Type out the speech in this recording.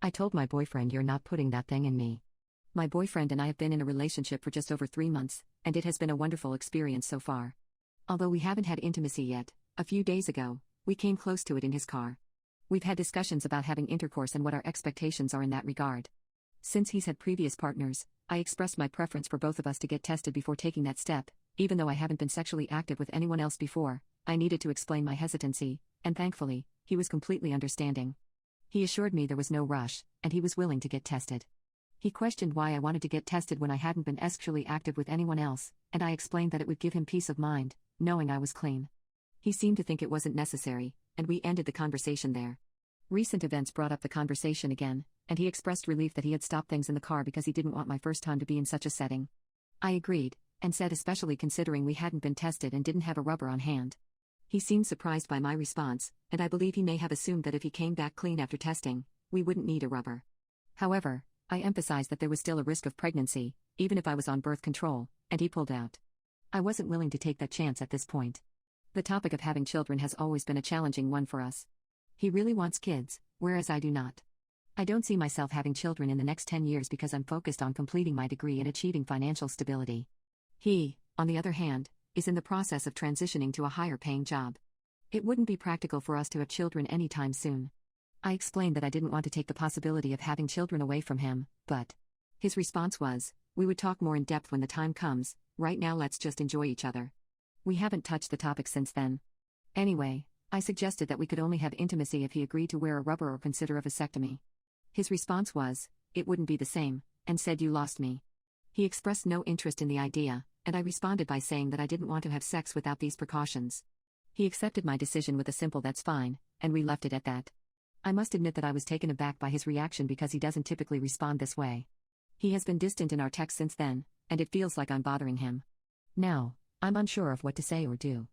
I told my boyfriend you're not putting that thing in me. My boyfriend and I have been in a relationship for just over 3 months, and it has been a wonderful experience so far. Although we haven't had intimacy yet, a few days ago, we came close to it in his car. We've had discussions about having intercourse and what our expectations are in that regard. Since he's had previous partners, I expressed my preference for both of us to get tested before taking that step. Even though I haven't been sexually active with anyone else before, I needed to explain my hesitancy, and thankfully, he was completely understanding. He assured me there was no rush, and he was willing to get tested. He questioned why I wanted to get tested when I hadn't been sexually active with anyone else, and I explained that it would give him peace of mind, knowing I was clean. He seemed to think it wasn't necessary, and we ended the conversation there. Recent events brought up the conversation again, and he expressed relief that he had stopped things in the car because he didn't want my first time to be in such a setting. I agreed, and said especially considering we hadn't been tested and didn't have a rubber on hand. He seemed surprised by my response, and I believe he may have assumed that if he came back clean after testing, we wouldn't need a rubber. However, I emphasized that there was still a risk of pregnancy, even if I was on birth control, and he pulled out. I wasn't willing to take that chance at this point. The topic of having children has always been a challenging one for us. He really wants kids, whereas I do not. I don't see myself having children in the next 10 years because I'm focused on completing my degree and achieving financial stability. He, on the other hand, is in the process of transitioning to a higher-paying job. It wouldn't be practical for us to have children anytime soon. I explained that I didn't want to take the possibility of having children away from him, but his response was, "We would talk more in depth when the time comes, right now let's just enjoy each other." We haven't touched the topic since then. Anyway, I suggested that we could only have intimacy if he agreed to wear a rubber or consider a vasectomy. His response was, "It wouldn't be the same," and said you lost me. He expressed no interest in the idea, and I responded by saying that I didn't want to have sex without these precautions. He accepted my decision with a simple "that's fine," and we left it at that. I must admit that I was taken aback by his reaction because he doesn't typically respond this way. He has been distant in our texts since then, and it feels like I'm bothering him. Now, I'm unsure of what to say or do.